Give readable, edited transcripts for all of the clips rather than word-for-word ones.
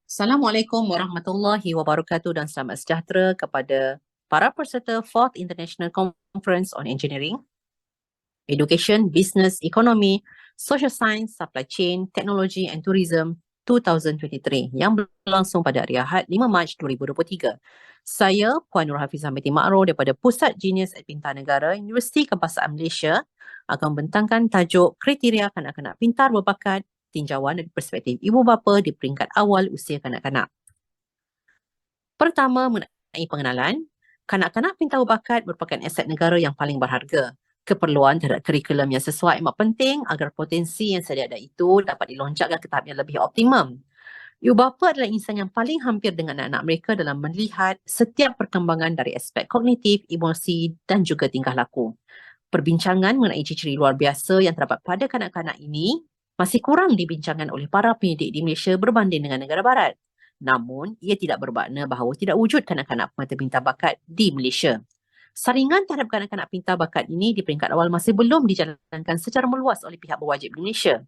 Assalamualaikum warahmatullahi wabarakatuh dan selamat sejahtera kepada para peserta 4th International Conference on Engineering, Education, Business, Economy, Social Science, Supply Chain, Technology and Tourism 2023 yang berlangsung pada hari Ahad 5 Mac 2023. Saya Puan Nur Hafizah Binti Ma'ruf daripada Pusat Genius at Pintar Negara Universiti Kebangsaan Malaysia akan membentangkan tajuk kriteria kanak-kanak pintar berbakat tinjauan dari perspektif ibu bapa di peringkat awal usia kanak-kanak. Pertama, mengenai pengenalan, kanak-kanak pintar berbakat merupakan aset negara yang paling berharga. Keperluan terhadap kurikulum yang sesuai amat penting agar potensi yang sedia ada itu dapat dilonjakkan ke tahap yang lebih optimum. Ibu bapa adalah insan yang paling hampir dengan anak-anak mereka dalam melihat setiap perkembangan dari aspek kognitif, emosi dan juga tingkah laku. Perbincangan mengenai ciri-ciri luar biasa yang terdapat pada kanak-kanak ini masih kurang dibincangkan oleh para pendidik di Malaysia berbanding dengan negara barat. Namun, ia tidak bermakna bahawa tidak wujud kanak-kanak pemata pintar bakat di Malaysia. Saringan terhadap kanak-kanak pintar bakat ini di peringkat awal masih belum dijalankan secara meluas oleh pihak berwajib di Malaysia.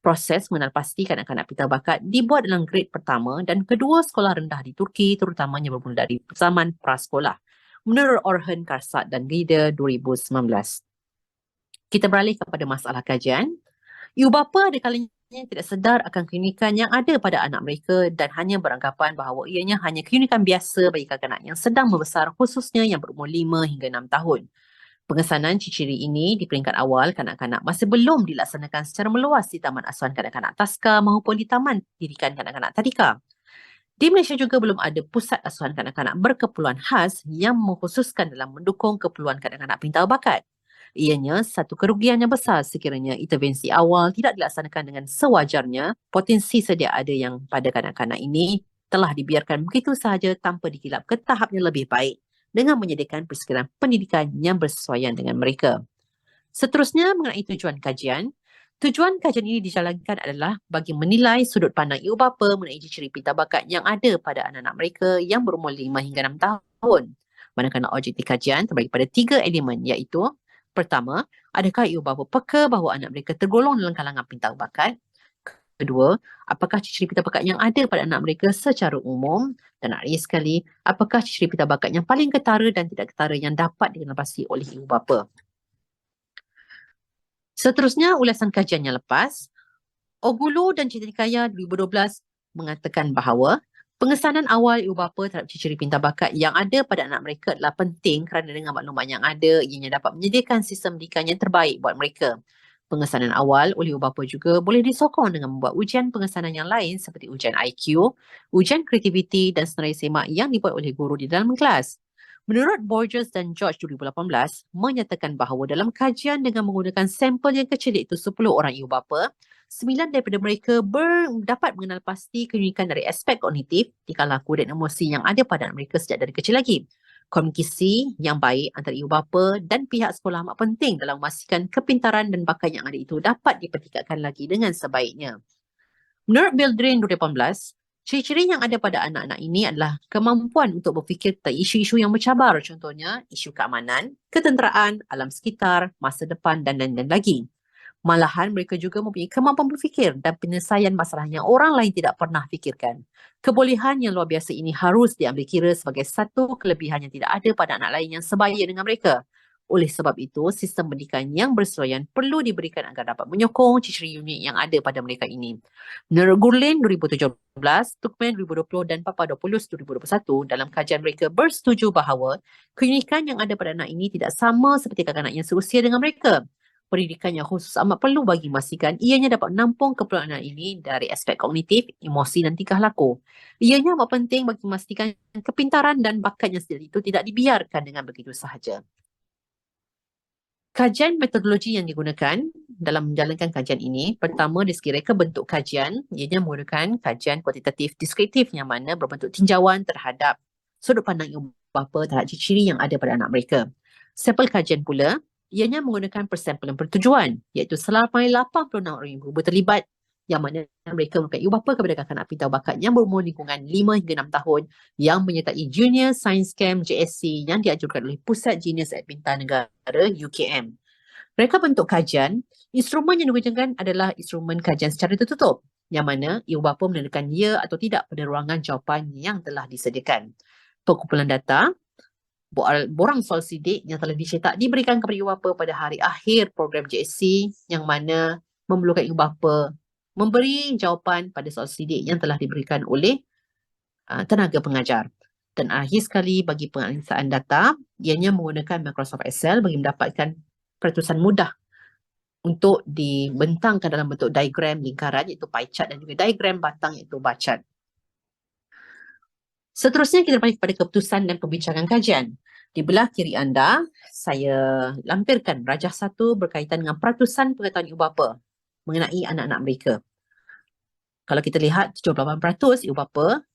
Proses mengenal pasti kanak-kanak pintar bakat dibuat dalam grade pertama dan kedua sekolah rendah di Turki, terutamanya bermula dari zaman prasekolah. Menurut Orhan Karsat dan Gida 2019. Kita beralih kepada masalah kajian. Ibu bapa ada kalanya tidak sedar akan keunikan yang ada pada anak mereka dan hanya beranggapan bahawa ianya hanya keunikan biasa bagi kanak-kanak yang sedang membesar, khususnya yang berumur 5 hingga 6 tahun. Pengesanan ciri-ciri ini di peringkat awal kanak-kanak masih belum dilaksanakan secara meluas di Taman Asuhan Kanak-kanak Taska maupun di Taman Pendidikan Kanak-kanak Tadika. Di Malaysia juga belum ada pusat asuhan kanak-kanak berkeperluan khas yang mengkhususkan dalam mendukung keperluan kanak-kanak pintar bakat. Ianya satu kerugian yang besar sekiranya intervensi awal tidak dilaksanakan dengan sewajarnya, potensi sedia ada yang pada kanak-kanak ini telah dibiarkan begitu sahaja tanpa dikilap ke tahap yang lebih baik dengan menyediakan persekitaran pendidikan yang bersesuaian dengan mereka. Seterusnya mengenai tujuan kajian. Tujuan kajian ini dijalankan adalah bagi menilai sudut pandang ibu bapa mengenai ciri pintar bakat yang ada pada anak-anak mereka yang berumur 5 hingga 6 tahun. Manakala objektif kajian terbagi pada 3 elemen iaitu pertama, adakah ibu bapa peka bahawa anak mereka tergolong dalam kalangan pintar bakat? Kedua, apakah ciri pintar bakat yang ada pada anak mereka secara umum? Dan akhir sekali, apakah ciri pintar bakat yang paling ketara dan tidak ketara yang dapat dikenal pasti oleh ibu bapa? Seterusnya, ulasan kajian yang lepas, Ogulu dan Cita Dikaya 2012 mengatakan bahawa pengesanan awal ibu bapa terhadap ciri-ciri pintar bakat yang ada pada anak mereka adalah penting kerana dengan maklumat yang ada, ianya dapat menyediakan sistem pendidikan yang terbaik buat mereka. Pengesanan awal oleh ibu bapa juga boleh disokong dengan membuat ujian pengesanan yang lain seperti ujian IQ, ujian kreativiti dan senarai semak yang dibuat oleh guru di dalam kelas. Menurut Borges dan George 2018, menyatakan bahawa dalam kajian dengan menggunakan sampel yang kecil iaitu 10 orang ibu bapa, 9 daripada mereka dapat mengenal pasti keunikan dari aspek kognitif, tingkah laku dan emosi yang ada pada anak mereka sejak dari kecil lagi. Komunikasi yang baik antara ibu bapa dan pihak sekolah amat penting dalam memastikan kepintaran dan bakat yang ada itu dapat dipertingkatkan lagi dengan sebaiknya. Menurut Bildrin 2018, ciri-ciri yang ada pada anak-anak ini adalah kemampuan untuk berfikir tentang isu-isu yang mencabar, contohnya isu keamanan, ketenteraan, alam sekitar, masa depan dan lain-lain lagi. Malahan mereka juga mempunyai kemampuan berfikir dan penyelesaian masalah yang orang lain tidak pernah fikirkan. Kebolehan yang luar biasa ini harus diambil kira sebagai satu kelebihan yang tidak ada pada anak lain yang sebaya dengan mereka. Oleh sebab itu, sistem pendidikan yang bersesuaian perlu diberikan agar dapat menyokong ciri-ciri unik yang ada pada mereka ini. Menurut Gurlin 2017, Tukmen 2020 dan Papadopoulos 2021 dalam kajian mereka bersetuju bahawa keunikan yang ada pada anak ini tidak sama seperti kanak-kanak yang seusia dengan mereka. Pendidikan yang khusus amat perlu bagi memastikan ianya dapat menampung keperluan anak ini dari aspek kognitif, emosi dan tingkah laku. Ianya amat penting bagi memastikan kepintaran dan bakat yang sedia itu tidak dibiarkan dengan begitu sahaja. Kajian metodologi yang digunakan dalam menjalankan kajian ini, pertama dari segi reka bentuk kajian, ianya menggunakan kajian kuantitatif deskriptif yang mana berbentuk tinjauan terhadap sudut pandang ibu bapa terhadap ciri-ciri yang ada pada anak mereka. Sampel kajian pula, ianya menggunakan persampulan bertujuan, iaitu selama 86 orang ibu terlibat yang mana mereka merupakan ibu bapa kepada kanak-kanak pintar bakat yang berumur lingkungan 5 hingga 6 tahun yang menyertai Junior Science Camp JSC yang dianjurkan oleh Pusat Genius at Pintar Negara UKM. Mereka bentuk kajian, instrumen yang digunakan adalah instrumen kajian secara tertutup. yang mana ibu bapa menekan ya atau tidak pada ruangan jawapan yang telah disediakan. Pengumpulan data, borang soal sidik yang telah dicetak diberikan kepada ibu bapa pada hari akhir program JSC yang mana memerlukan ibu bapa memberi jawapan pada soal sidik yang telah diberikan oleh tenaga pengajar. Dan akhir sekali bagi penganalisan data, ianya menggunakan Microsoft Excel bagi mendapatkan peratusan mudah untuk dibentangkan dalam bentuk diagram lingkaran iaitu pie chart dan juga diagram batang iaitu bar chart. Seterusnya kita beralih kepada keputusan dan pembincangan kajian. Di belah kiri anda, saya lampirkan rajah 1 berkaitan dengan peratusan pengetahuan ibu bapa mengenai anak-anak mereka. Kalau kita lihat 78% ibu bapa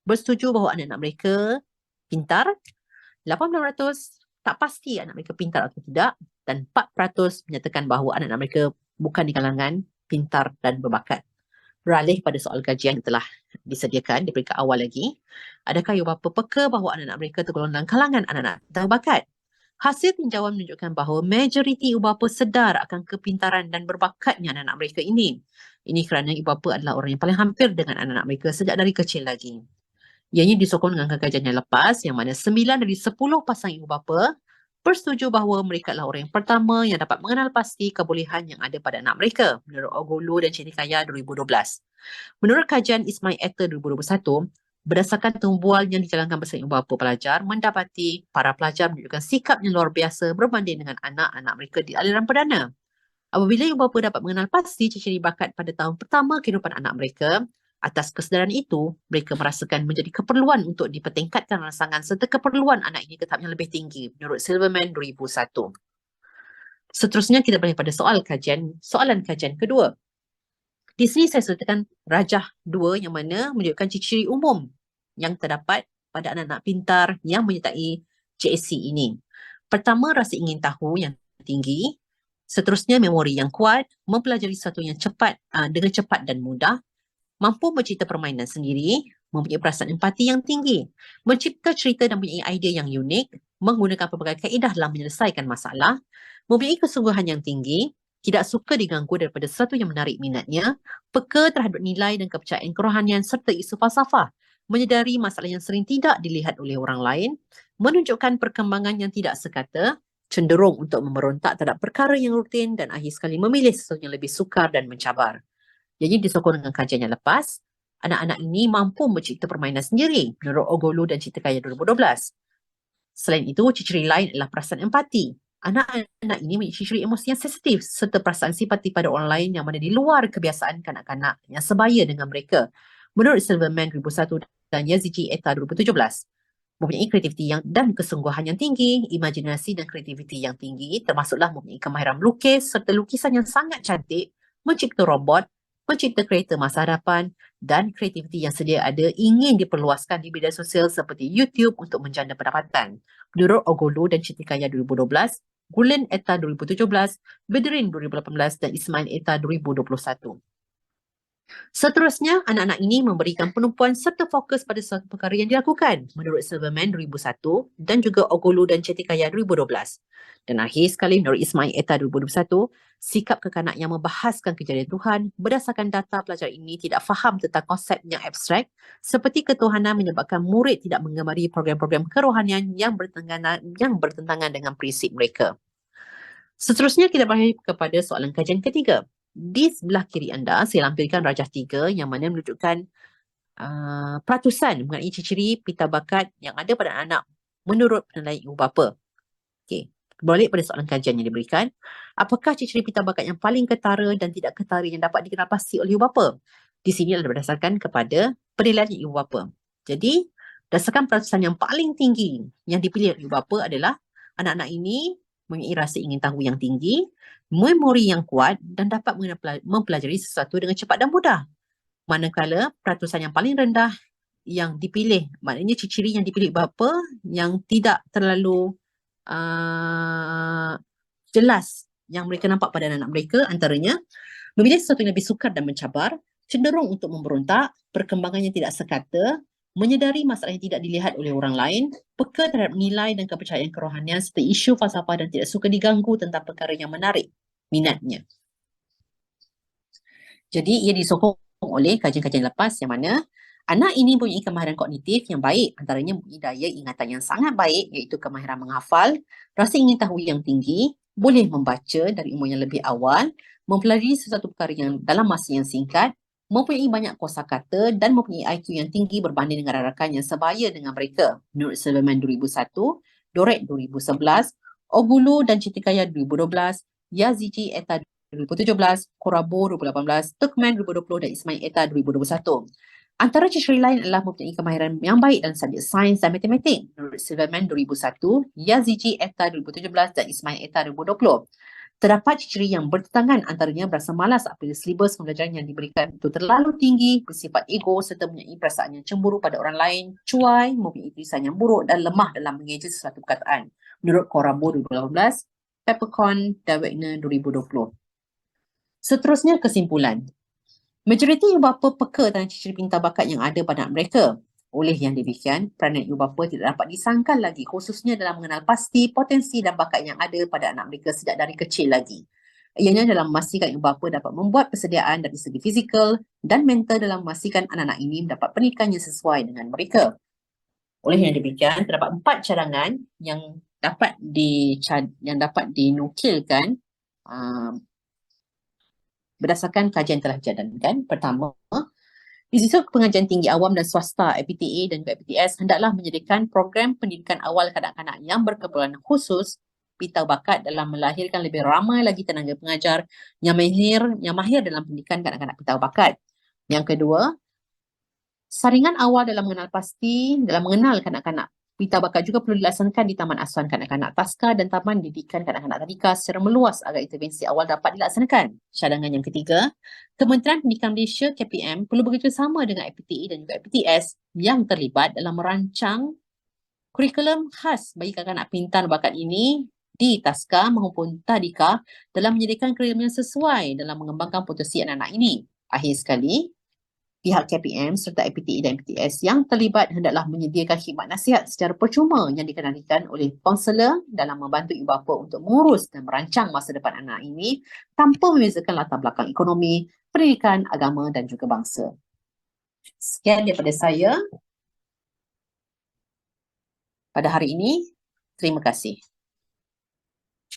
bersetuju bahawa anak-anak mereka pintar, 18% tak pasti anak mereka pintar atau tidak, dan 4% menyatakan bahawa anak-anak mereka bukan di kalangan pintar dan berbakat. Beralih pada soal kajian yang telah disediakan di peringkat awal lagi, adakah ibu bapa peka bahawa anak-anak mereka tergolong dalam kalangan anak-anak pintar berbakat? Hasil tinjauan menunjukkan bahawa majoriti ibu bapa sedar akan kepintaran dan berbakatnya anak-anak mereka ini. Ini kerana ibu bapa adalah orang yang paling hampir dengan anak-anak mereka sejak dari kecil lagi. Ianya disokong dengan kajian yang lepas yang mana 9 dari 10 pasang ibu bapa bersetuju bahawa mereka adalah orang yang pertama yang dapat mengenal pasti kebolehan yang ada pada anak mereka menurut Ogulu dan Cetikaya 2012. Menurut kajian Ismail Eta 2021, berdasarkan tumbual yang dijalankan bersama ibu bapa pelajar mendapati para pelajar menunjukkan sikap yang luar biasa berbanding dengan anak-anak mereka di aliran perdana. Apabila ibu bapa dapat mengenal pasti ciri-ciri bakat pada tahun pertama kehidupan anak mereka, atas kesedaran itu, mereka merasakan menjadi keperluan untuk dipertingkatkan rangsangan serta keperluan anak ini ke tahap yang lebih tinggi menurut Silverman 2001. Seterusnya kita beralih pada soalan kajian kedua. Di sini saya sertakan rajah 2 yang mana menunjukkan ciri-ciri umum yang terdapat pada anak-anak pintar yang menyertai JSC ini. Pertama, rasa ingin tahu yang tinggi. Seterusnya, memori yang kuat, mempelajari sesuatu yang cepat dengan cepat dan mudah, mampu mencipta permainan sendiri, mempunyai perasaan empati yang tinggi, mencipta cerita dan mempunyai idea yang unik, menggunakan pelbagai kaedah dalam menyelesaikan masalah, mempunyai kesungguhan yang tinggi, tidak suka diganggu daripada sesuatu yang menarik minatnya, peka terhadap nilai dan kepercayaan kerohanian serta isu falsafah, menyedari masalah yang sering tidak dilihat oleh orang lain, menunjukkan perkembangan yang tidak sekata, cenderung untuk memberontak terhadap perkara yang rutin dan akhir sekali memilih sesuatu yang lebih sukar dan mencabar. Jadi disokong dengan kajian yang lepas, anak-anak ini mampu mencipta permainan sendiri menurut Ogulu dan Cetikaya 2012. Selain itu, ciri-ciri lain adalah perasaan empati. Anak-anak ini memiliki ciri emosi yang sensitif serta perasaan simpati pada orang lain yang mana di luar kebiasaan kanak-kanak yang sebaya dengan mereka. Menurut Silverman 2001 dan Yazigi Eta 2017. Mempunyai kreativiti dan kesungguhan yang tinggi, imajinasi dan kreativiti yang tinggi, termasuklah mempunyai kemahiran melukis serta lukisan yang sangat cantik, mencipta robot, mencipta kereta masa hadapan dan kreativiti yang sedia ada ingin diperluaskan di bidang sosial seperti YouTube untuk menjana pendapatan. Menurut Ogulu dan Cetikaya 2012, Gulen Eta 2017, Bedrin 2018 dan Ismail Eta 2021. Seterusnya, anak-anak ini memberikan penumpuan serta fokus pada suatu perkara yang dilakukan menurut Silverman 2001 dan juga Ogulu dan Cetikaya 2012. Dan akhir sekali menurut Ismail Eta 2021, sikap kekanak yang membahaskan kejadian Tuhan berdasarkan data pelajar ini tidak faham tentang konsep yang abstrak seperti ketuhanan menyebabkan murid tidak menggemari program-program kerohanian yang bertentangan dengan prinsip mereka. Seterusnya kita beralih kepada soalan kajian ketiga. Di sebelah kiri anda, saya lampirkan rajah 3 yang mana menunjukkan peratusan mengenai ciri-ciri pita bakat yang ada pada anak menurut penilaian ibu bapa. Okey, balik pada soalan kajian yang diberikan. Apakah ciri-ciri pita bakat yang paling ketara dan tidak ketara yang dapat dikenal pasti oleh ibu bapa? Di sini adalah berdasarkan kepada penilaian ibu bapa. Jadi, berdasarkan peratusan yang paling tinggi yang dipilih oleh ibu bapa adalah anak-anak ini mempunyai rasa ingin tahu yang tinggi, memori yang kuat dan dapat mempelajari sesuatu dengan cepat dan mudah. Manakala peratusan yang paling rendah yang dipilih, maknanya ciri-ciri yang dipilih bapa yang tidak terlalu jelas yang mereka nampak pada anak-anak mereka, antaranya memilih sesuatu yang lebih sukar dan mencabar, cenderung untuk memberontak, perkembangan yang tidak sekata, menyedari masalah yang tidak dilihat oleh orang lain, peka terhadap nilai dan kepercayaan kerohanian serta isu falsafah dan tidak suka diganggu tentang perkara yang menarik minatnya. Jadi ia disokong disokong oleh kajian-kajian lepas yang mana anak ini mempunyai kemahiran kognitif yang baik, antaranya mempunyai daya ingatan yang sangat baik iaitu kemahiran menghafal, rasa ingin tahu yang tinggi, boleh membaca dari umur yang lebih awal, mempelajari sesuatu perkara yang dalam masa yang singkat, mempunyai banyak kosakata dan mempunyai IQ yang tinggi berbanding dengan rakan yang sebaya dengan mereka. Menurut Silverman 2001, Dorek 2011, Ogulu dan Chitikaya 2012, Yaziji Eta 2017, Korabo 2018, Turkmen 2020 dan Ismail Eta 2021. Antara ciri lain adalah mempunyai kemahiran yang baik dalam subjek sains dan matematik. Menurut Silverman 2001, Yaziji Eta 2017 dan Ismail Eta 2020. Terdapat ciri yang bertentangan antaranya berasa malas apabila silibus pembelajaran yang diberikan itu terlalu tinggi, bersifat ego serta mempunyai perasaan yang cemburu pada orang lain, cuai, mempunyai tulisan yang buruk dan lemah dalam mengeja sesuatu perkataan. Menurut Korabo 2018, Peppercorn dan Wagner 2020. Seterusnya kesimpulan. Majoriti ibu bapa peka dengan ciri pintar bakat yang ada pada anak mereka. Oleh yang demikian, peranan ibu bapa tidak dapat disangkal lagi khususnya dalam mengenal pasti potensi dan bakat yang ada pada anak mereka sejak dari kecil lagi. Ianya dalam memastikan ibu bapa dapat membuat persediaan dari segi fizikal dan mental dalam memastikan anak-anak ini mendapat pendidikan yang sesuai dengan mereka. Oleh yang demikian, terdapat 4 cadangan yang dapat dinukilkan berdasarkan kajian telah dijadwalkan. Pertama, Institut Pengajian Tinggi Awam dan Swasta IPTA dan juga IPTS hendaklah menyediakan program pendidikan awal kanak-kanak yang berkeperluan khusus pintar bakat dalam melahirkan lebih ramai lagi tenaga pengajar yang mahir dalam pendidikan kanak-kanak pintar bakat. Yang kedua, saringan awal dalam mengenal kanak-kanak pintar bakat juga perlu dilaksanakan di Taman Asuhan Kanak-kanak Taska dan Taman Didikan Kanak-kanak Tadika secara meluas agar intervensi awal dapat dilaksanakan. Cadangan yang ketiga, Kementerian Pendidikan Malaysia KPM perlu bekerjasama dengan IPTA dan juga IPTS yang terlibat dalam merancang kurikulum khas bagi kanak-kanak pintar bakat ini di Taska maupun Tadika dalam menyediakan kurikulum yang sesuai dalam mengembangkan potensi anak-anak ini. Akhir sekali, pihak KPM serta IPTA dan IPTS yang terlibat hendaklah menyediakan khidmat nasihat secara percuma yang dikendalikan oleh kaunselor dalam membantu ibu bapa untuk mengurus dan merancang masa depan anak ini tanpa membezakan latar belakang ekonomi, pendidikan, agama dan juga bangsa. Sekian daripada saya pada hari ini. Terima kasih.